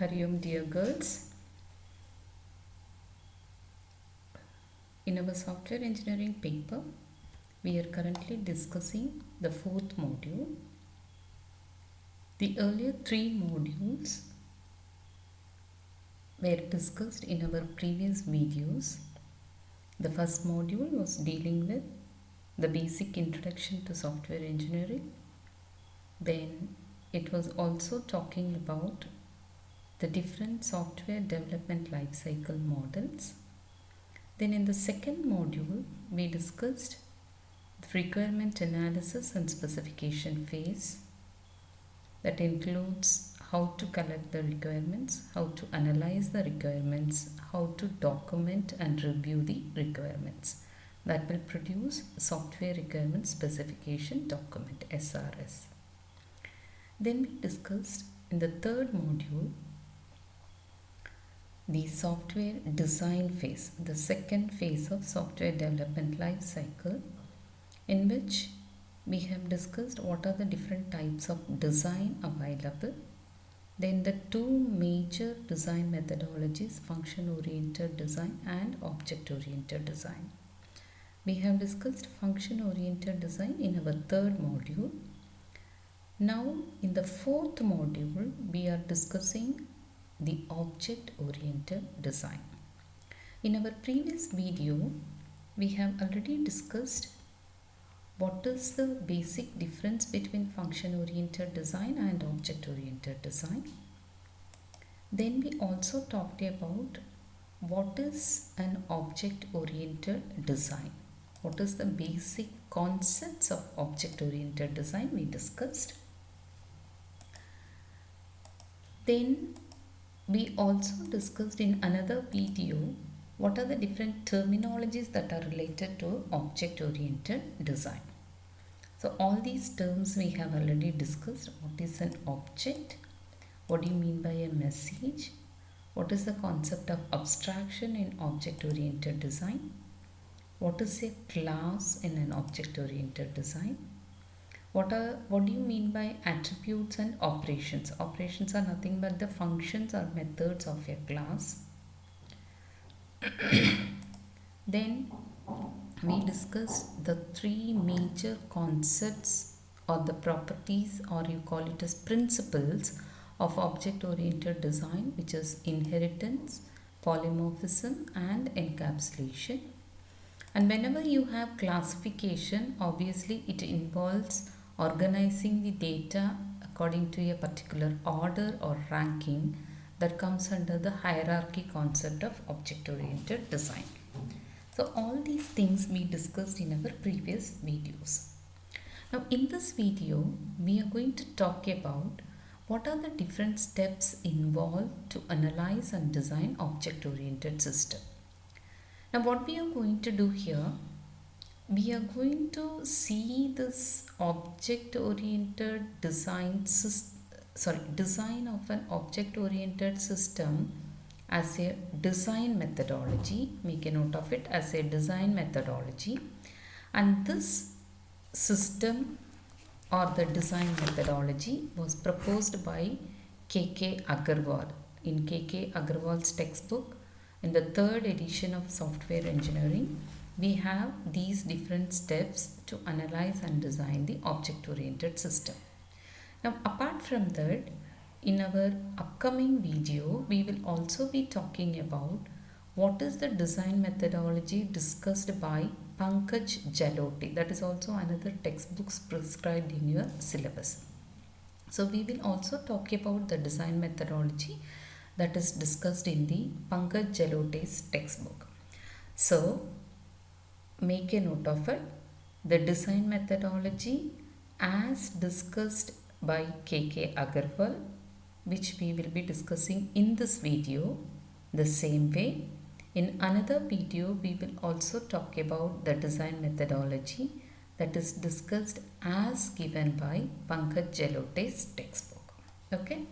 Hariom, dear girls. In our software engineering paper, we are currently discussing the fourth module. The earlier three modules were discussed in our previous videos. The first module was dealing with the basic introduction to software engineering. Then it was also talking about the different software development lifecycle models. Then in the second module, we discussed the requirement analysis and specification phase. That includes how to collect the requirements, how to analyze the requirements, how to document and review the requirements. That will produce software requirement specification document, SRS. Then we discussed in the third module the software design phase, the second phase of software development life cycle, in which we have discussed what are the different types of design available. Then the two major design methodologies, function-oriented design and object-oriented design. We have discussed function-oriented design in our third module. Now in the fourth module, we are discussing the object-oriented design. In our previous video, we have already discussed what is the basic difference between function-oriented design and object-oriented design. Then we also talked about what is an object-oriented design. What is the basic concepts of object-oriented design we discussed. Then we also discussed in another video what are the different terminologies that are related to object-oriented design. So all these terms we have already discussed. What is an object? What do you mean by a message? What is the concept of abstraction in object-oriented design? What is a class in an object-oriented design? What do you mean by attributes and operations? Operations are nothing but the functions or methods of a class. Then we discussed the three major concepts or the properties, or you call it as principles of object-oriented design, which is inheritance, polymorphism and encapsulation. And whenever you have classification, obviously it involves organizing the data according to a particular order or ranking that comes under the hierarchy concept of object-oriented design. So all these things we discussed in our previous videos. Now in this video, we are going to talk about what are the different steps involved to analyze and design object-oriented system. Now what we are going to do here, we are going to see this object-oriented design design of an object-oriented system as a design methodology. Make a note of it as a design methodology. And this system or the design methodology was proposed by K.K. Agarwal in K.K. Agarwal's textbook. In the third edition of software engineering, we have these different steps to analyze and design the object-oriented system. Now, apart from that, in our upcoming video, we will also be talking about what is the design methodology discussed by Pankaj Jalote. That is also another textbooks prescribed in your syllabus. So, we will also talk about the design methodology that is discussed in the Pankaj Jalote's textbook. So, make a note of it. The design methodology as discussed by K.K. Agarwal, which we will be discussing in this video. The same way, in another video, we will also talk about the design methodology that is discussed as given by Pankaj Jalote's textbook. Okay.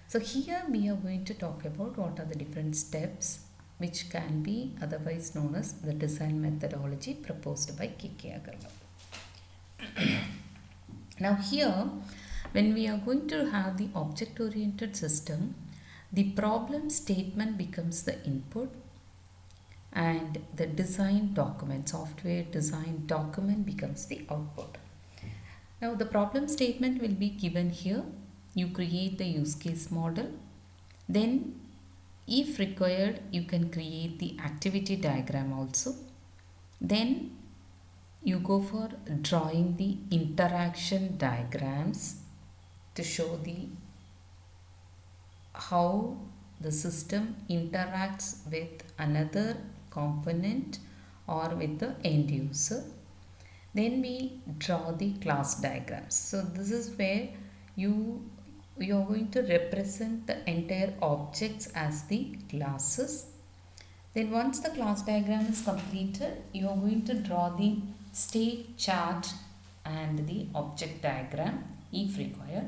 So here we are going to talk about what are the different steps which can be otherwise known as the design methodology proposed by K.K. Agarwal. Now here, when we are going to have the object-oriented system, The problem statement becomes the input, and the design document, software design document, becomes the output. Now the problem statement will be given here. You create the use case model. Then if required, you can create the activity diagram also. Then you go for drawing the interaction diagrams to show the how the system interacts with another component or with the end user. Then we draw the class diagrams. So this is where you are going to represent the entire objects as the classes. Then once the class diagram is completed, you are going to draw the state chart and the object diagram if required.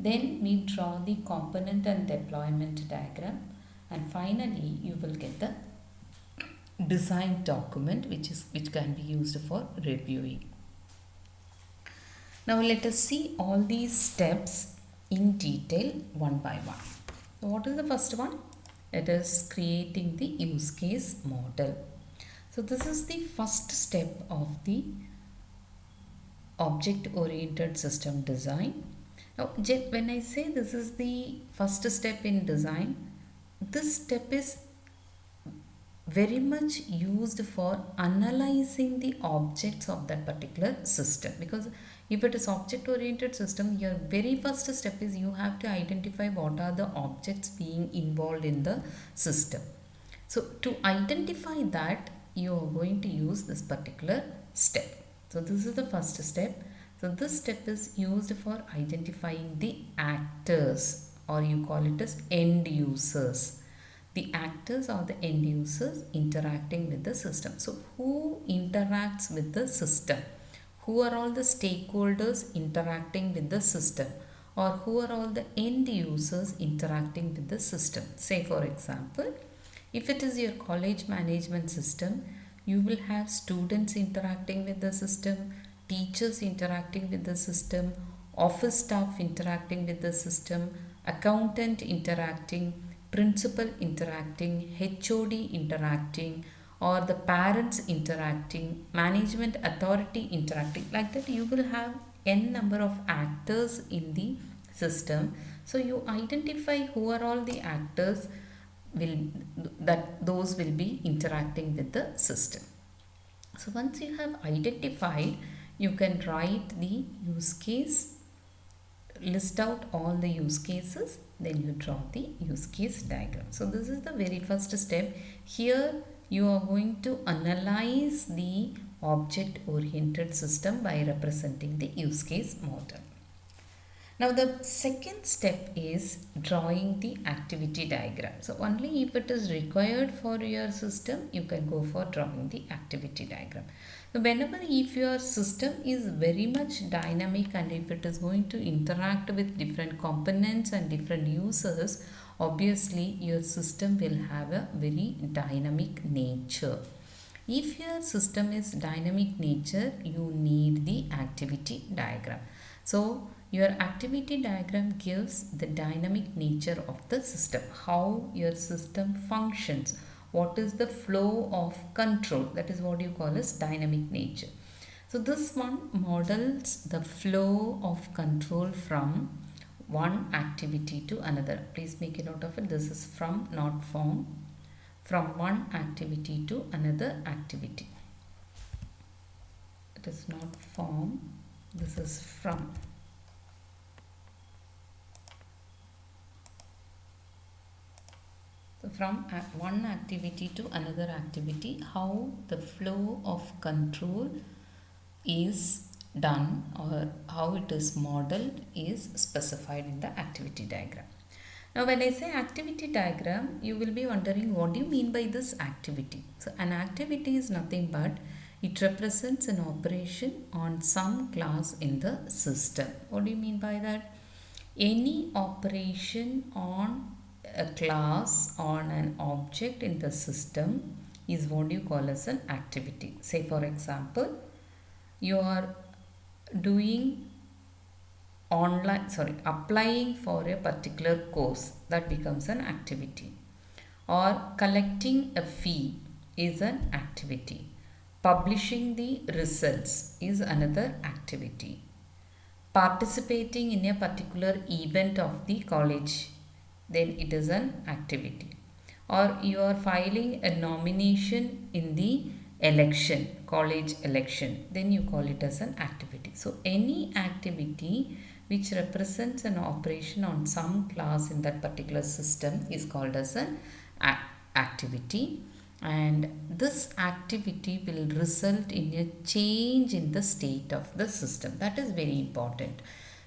Then we draw the component and deployment diagram, and finally you will get the design document which can be used for reviewing. Now let us see all these steps in detail one by one. So what is the first one? It is creating the use case model. So this is the first step of the object oriented system design. Now when I say this is the first step in design, this step is very much used for analyzing the objects of that particular system, because if it is object oriented system, your very first step is you have to identify what are the objects being involved in the system. So to identify that, you are going to use this particular step. So this is the first step. So this step is used for identifying the actors, or you call it as end users. The actors or the end users interacting with the system. So who interacts with the system? Who are all the stakeholders interacting with the system? Or who are all the end users interacting with the system? Say for example, if it is your college management system, you will have students interacting with the system, teachers interacting with the system, office staff interacting with the system, accountant interacting, principal interacting, HOD interacting, or the parents interacting, management authority interacting. Like that, you will have n number of actors in the system. So you identify who are all the actors those will be interacting with the system. So once you have identified, you can write the use case, list out all the use cases, then you draw the use case diagram. So this is the very first step. Here you are going to analyze the object oriented system by representing the use case model. Now the second step is drawing the activity diagram. So only if it is required for your system, you can go for drawing the activity diagram. So whenever if your system is very much dynamic, and if it is going to interact with different components and different users, obviously your system will have a very dynamic nature. If your system is dynamic nature, you need the activity diagram. So your activity diagram gives the dynamic nature of the system, how your system functions, what is the flow of control, that is what you call as dynamic nature. So this one models the flow of control from one activity to another. Please make a note of it. This is from, not from one activity to another activity. It is not from, this is from. So from one activity to another activity, how the flow of control is done or how it is modeled is specified in the activity diagram. Now when I say activity diagram, you will be wondering, what do you mean by this activity? So an activity is nothing but it represents an operation on some class in the system. What do you mean by that? Any operation on a class, on an object in the system, is what you call as an activity. Say for example, you are doing applying for a particular course, that becomes an activity. Or collecting a fee is an activity. Publishing the results is another activity. Participating in a particular event of the college, then it is an activity. Or you are filing a nomination in the election, college election, then you call it as an activity. So any activity which represents an operation on some class in that particular system is called as an activity, and this activity will result in a change in the state of the system. That is very important.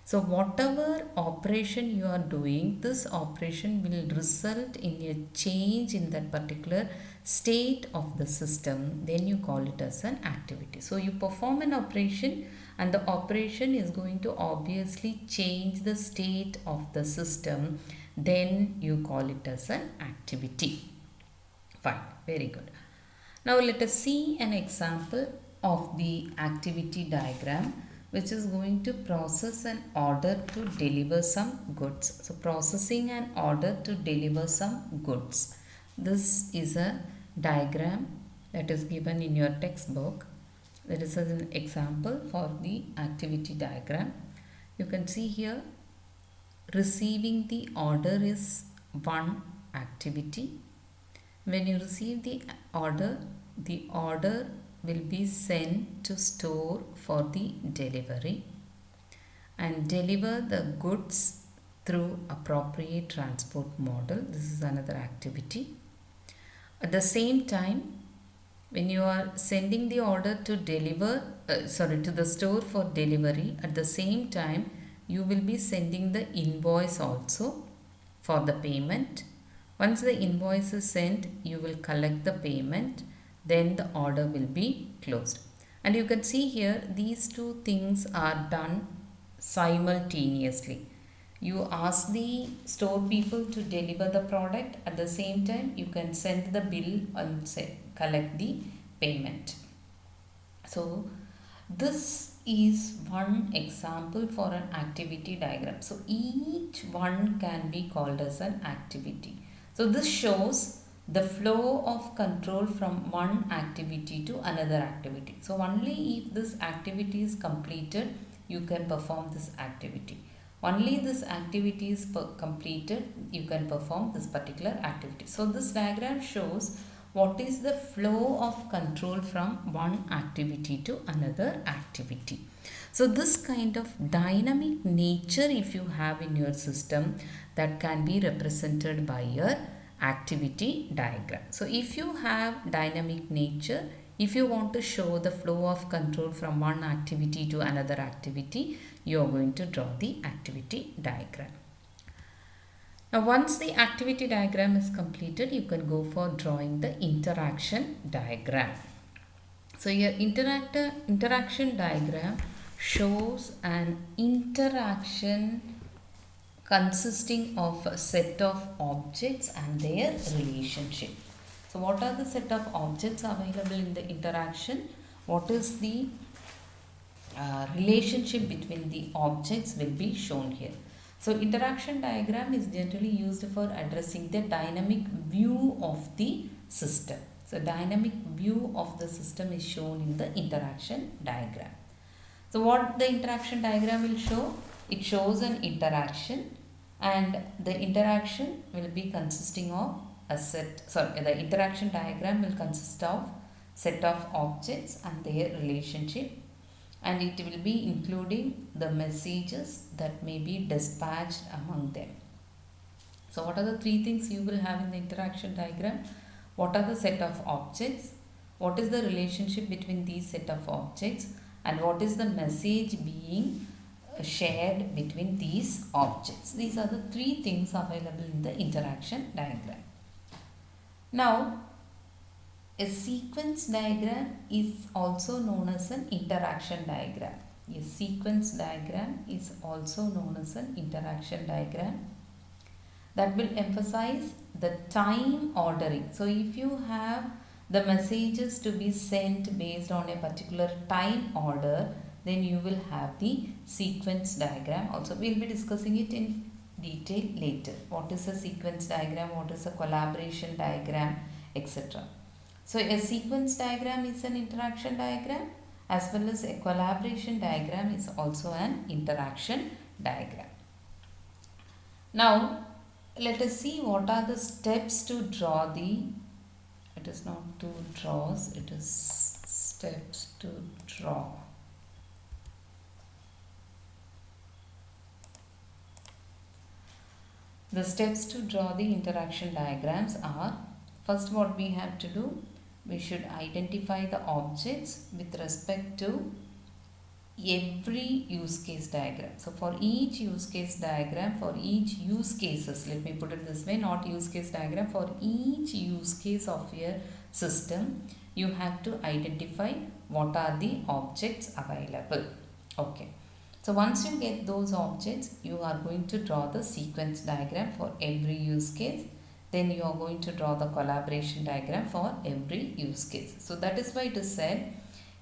So whatever operation you are doing, this operation will result in a change in that particular state of the system, then you call it as an activity. So you perform an operation and the operation is going to obviously change the state of the system, then you call it as an activity. Fine, very good. Now let us see an example of the activity diagram, which is going to process an order to deliver some goods. So processing an order to deliver some goods. This is a diagram that is given in your textbook. That is an example for the activity diagram. You can see here, receiving the order is one activity. When you receive the order will be sent to store for the delivery, and deliver the goods through appropriate transport model. This is another activity. At the same time, when you are sending the order to to the store for delivery, at the same time you will be sending the invoice also for the payment. Once the invoice is sent, you will collect the payment, then the order will be closed. And you can see here, these two things are done simultaneously. You ask the store people to deliver the product, at the same time you can send the bill and collect the payment. So this is one example for an activity diagram. So each one can be called as an activity. So this shows the flow of control from one activity to another activity. So only if this activity is completed, you can perform this activity. Only this activity is completed, you can perform this particular activity. So this diagram shows what is the flow of control from one activity to another activity. So this kind of dynamic nature, if you have in your system, that can be represented by your activity diagram. So if you have dynamic nature, if you want to show the flow of control from one activity to another activity, you are going to draw the activity diagram. Now once the activity diagram is completed, you can go for drawing the interaction diagram. So your interaction diagram shows an interaction consisting of a set of objects and their relationship. So what are the set of objects available in the interaction? What is the relationship between the objects will be shown here. So interaction diagram is generally used for addressing the dynamic view of the system. So dynamic view of the system is shown in the interaction diagram. So what the interaction diagram will show? It shows an interaction, and the interaction will be consisting of the interaction diagram will consist of set of objects and their relationship, and it will be including the messages that may be dispatched among them. So what are the three things you will have in the interaction diagram? What are the set of objects? What is the relationship between these set of objects? And what is the message being shared between these objects? These are the three things available in the interaction diagram. Now, a sequence diagram is also known as an interaction diagram. A sequence diagram is also known as an interaction diagram that will emphasize the time ordering. So if you have the messages to be sent based on a particular time order, then you will have the sequence diagram. Also, we will be discussing it in detail later. What is a sequence diagram, what is a collaboration diagram, etc. So a sequence diagram is an interaction diagram, as well as a collaboration diagram is also an interaction diagram. Now let us see what are the steps to draw the, it is not to draws, it is steps to draw. The steps to draw the interaction diagrams are, first what we have to do, we should identify the objects with respect to every use case diagram. So for each use case diagram, for each use cases, let me put it this way, not use case diagram, for each use case of your system, you have to identify what are the objects available. Okay. So once you get those objects, you are going to draw the sequence diagram for every use case. Then you are going to draw the collaboration diagram for every use case. So that is why it is said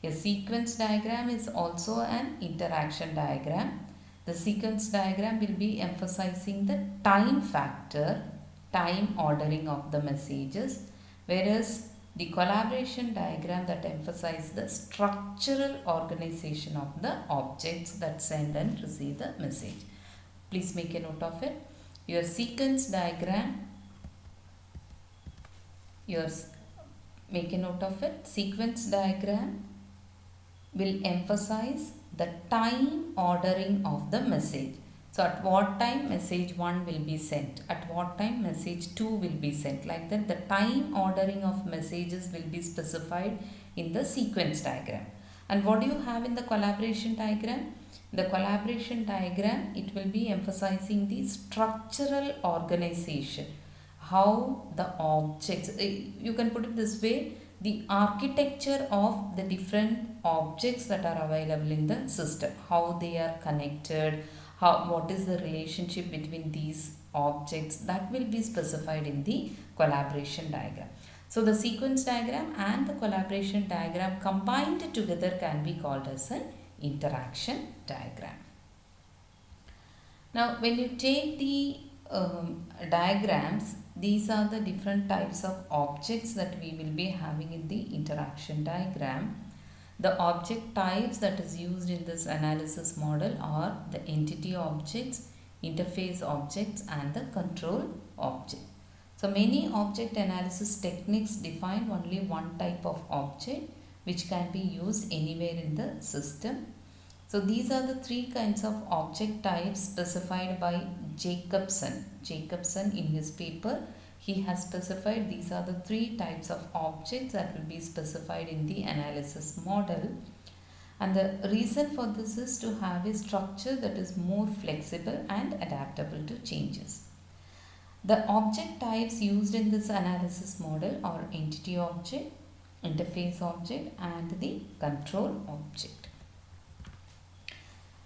a sequence diagram is also an interaction diagram. The sequence diagram will be emphasizing the time factor, time ordering of the messages, whereas the collaboration diagram that emphasizes the structural organization of the objects that send and receive the message. Please make a note of it. Your sequence diagram, make a note of it. Sequence diagram will emphasize the time ordering of the message. So at what time message 1 will be sent, at what time message 2 will be sent, like that the time ordering of messages will be specified in the sequence diagram. And what do you have in the collaboration diagram? The collaboration diagram, it will be emphasizing the structural organization, how the objects, you can put it this way, the architecture of the different objects that are available in the system, how they are connected, what is the relationship between these objects, that will be specified in the collaboration diagram. So the sequence diagram and the collaboration diagram combined together can be called as an interaction diagram. Now when you take the diagrams, these are the different types of objects that we will be having in the interaction diagram. The object types that is used in this analysis model are the entity objects, interface objects and the control object. So many object analysis techniques define only one type of object which can be used anywhere in the system. So these are the three kinds of object types specified by Jacobson. Jacobson in his paper, he has specified these are the three types of objects that will be specified in the analysis model. And the reason for this is to have a structure that is more flexible and adaptable to changes. The object types used in this analysis model are entity object, interface object and the control object.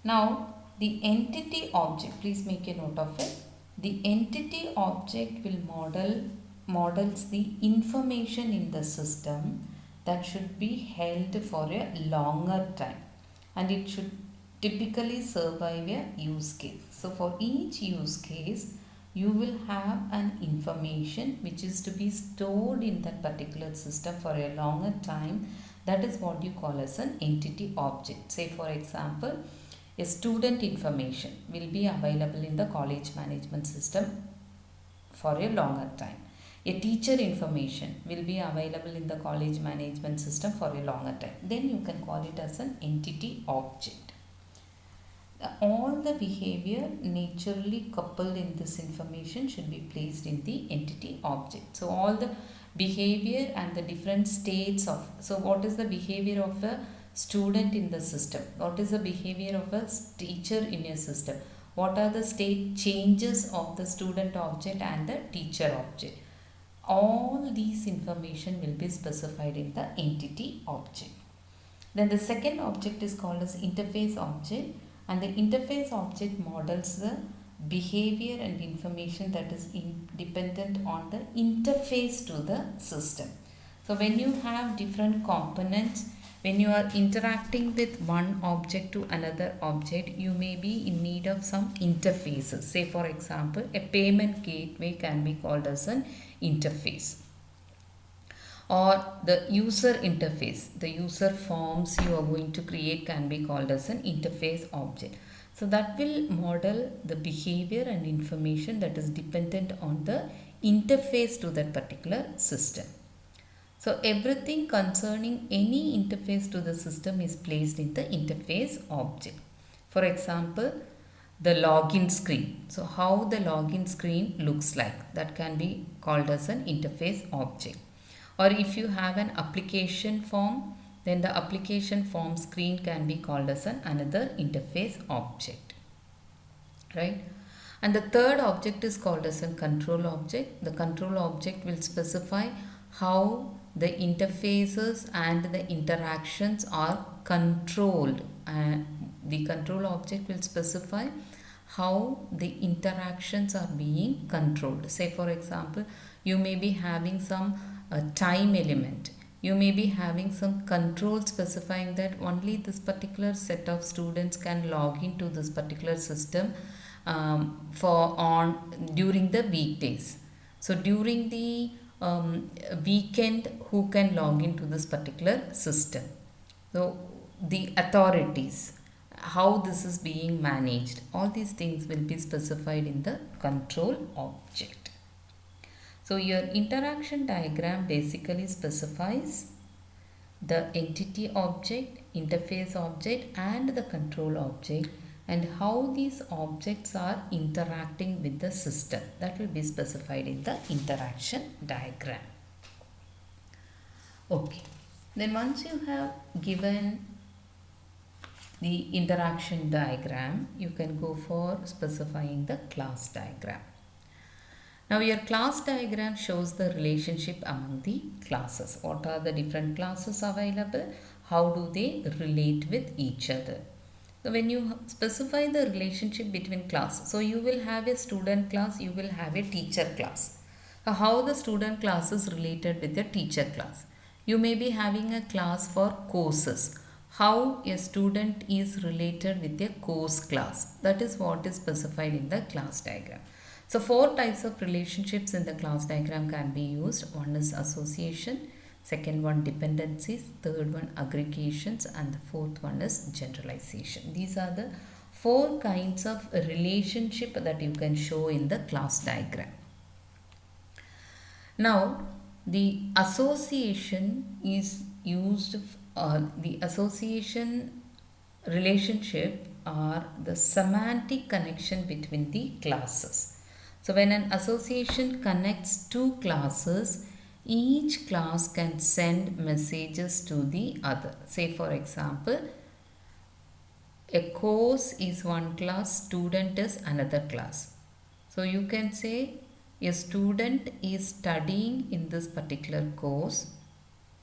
Now the entity object, please make a note of it. The entity object will models the information in the system that should be held for a longer time, and it should typically survive a use case. So for each use case, you will have an information which is to be stored in that particular system for a longer time. That is what you call as an entity object. Say for example, a student information will be available in the college management system for a longer time. A teacher information will be available in the college management system for a longer time. Then you can call it as an entity object. All the behavior naturally coupled in this information should be placed in the entity object. So all the behavior and the different states of, so what is the behavior of a student in the system? What is the behavior of a teacher in your system? What are the state changes of the student object and the teacher object? All these information will be specified in the entity object. Then the second object is called as interface object, and the interface object models the behavior and information that is dependent on the interface to the system. So when you have different components when you are interacting with one object to another object, you may be in need of some interfaces. Say for example, a payment gateway can be called as an interface, or the user interface, the user forms you are going to create can be called as an interface object. So that will model the behavior and information that is dependent on the interface to that particular system. So everything concerning any interface to the system is placed in the interface object. For example, the login screen. So how the login screen looks like, that can be called as an interface object. Or if you have an application form, then the application form screen can be called as another interface object, right? And the third object is called as a control object. The control object will specify how the interfaces and the interactions are controlled. The control object will specify how the interactions are being controlled. Say for example, you may be having some time element. You may be having some control specifying that only this particular set of students can log into this particular system during the weekdays. So during the weekend, who can log into this particular system? So the authorities, how this is being managed, all these things will be specified in the control object. So your interaction diagram basically specifies the entity object, interface object and the control object, and how these objects are interacting with the system. That will be specified in the interaction diagram. Okay, then once you have given the interaction diagram, you can go for specifying the class diagram. Now your class diagram shows the relationship among the classes. What are the different classes available? How do they relate with each other? So when you specify the relationship between class, so you will have a student class, you will have a teacher class. So how the student class is related with the teacher class? You may be having a class for courses. How a student is related with a course class. That is what is specified in the class diagram. So 4 types of relationships in the class diagram can be used. One is association, second one dependencies, third one aggregations, and the fourth one is generalization. These are the 4 kinds of relationship that you can show in the class diagram. Now the association is used, the association relationship are the semantic connection between the classes. So when an association connects 2 classes, each class can send messages to the other. Say for example, a course is one class, student is another class. So you can say a student is studying in this particular course,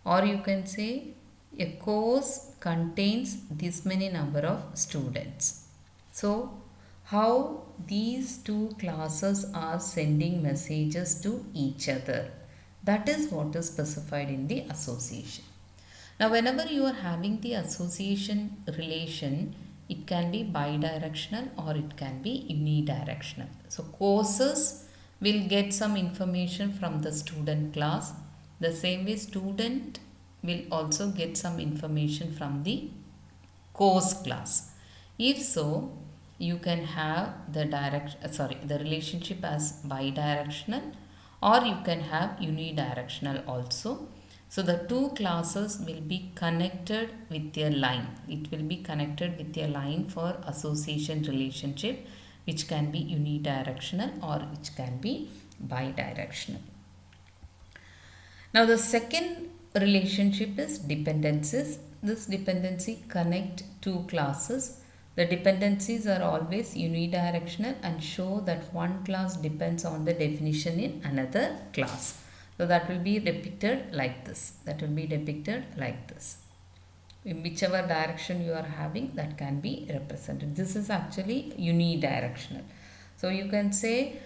or you can say a course contains this many number of students. So how these 2 classes are sending messages to each other, that is what is specified in the association. Now whenever you are having the association relation, it can be bidirectional or it can be unidirectional. So courses will get some information from the student class. The same way student will also get some information from the course class. If so, you can have the relationship as bidirectional, or you can have unidirectional also. So the 2 classes will be connected with a line. It will be connected with a line for association relationship, which can be unidirectional or which can be bidirectional. Now the second relationship is dependencies. This dependency connect 2 classes. The dependencies are always unidirectional and show that one class depends on the definition in another class. So that will be depicted like this. That will be depicted like this. In whichever direction you are having, that can be represented. This is actually unidirectional. So you can say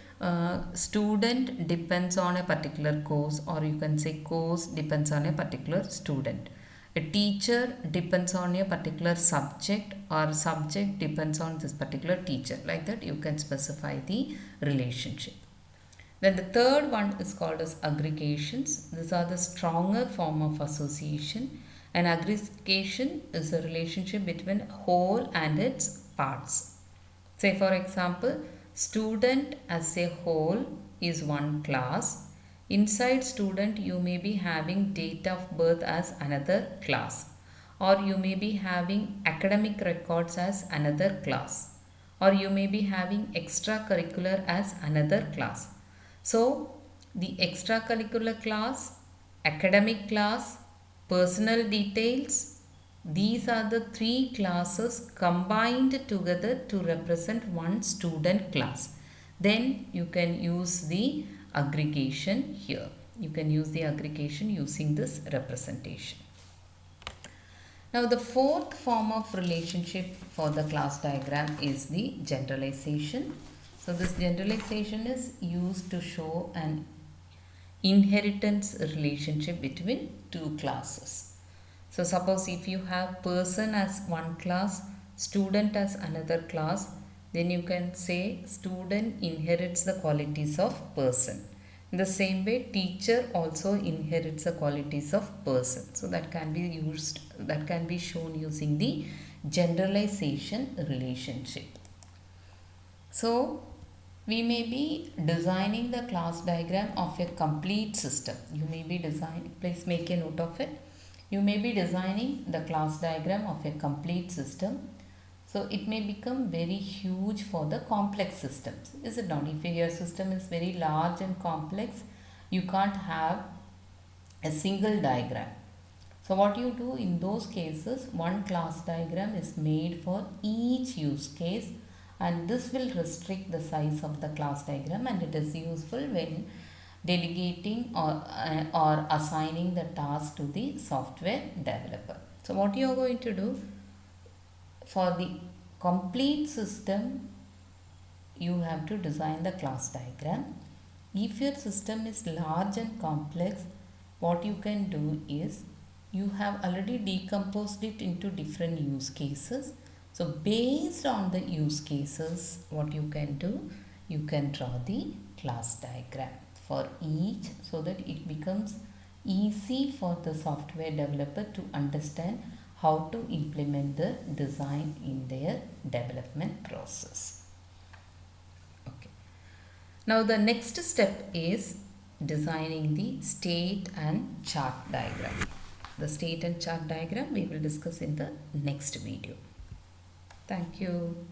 student depends on a particular course, or you can say course depends on a particular student. A teacher depends on a particular subject, or subject depends on this particular teacher. Like that you can specify the relationship. Then the third one is called as aggregations. These are the stronger form of association. An aggregation is a relationship between whole and its parts. Say for example, student as a whole is one class. Inside student you may be having date of birth as another class, or you may be having academic records as another class, or you may be having extracurricular as another class. So the extracurricular class, academic class, personal details, these are the three classes combined together to represent one student class. Then you can use the aggregation here. You can use the aggregation using this representation. Now the fourth form of relationship for the class diagram is the generalization. So this generalization is used to show an inheritance relationship between two classes. So suppose if you have person as one class, student as another class, then you can say student inherits the qualities of person. In the same way, teacher also inherits the qualities of person. So that can be used, that can be shown using the generalization relationship. So we may be designing the class diagram of a complete system. You may be designing, please make a note of it. You may be designing the class diagram of a complete system. So it may become very huge for the complex systems. Is it not? If your system is very large and complex, you can't have a single diagram. So what you do in those cases, one class diagram is made for each use case, and this will restrict the size of the class diagram, and it is useful when delegating or assigning the task to the software developer. So what you are going to do for the complete system, you have to design the class diagram. If your system is large and complex, what you can do is you have already decomposed it into different use cases. So based on the use cases, what you can do, you can draw the class diagram for each, so that it becomes easy for the software developer to understand how to implement the design in their development process. Okay. Now the next step is designing the state and chart diagram. The state and chart diagram we will discuss in the next video. Thank you.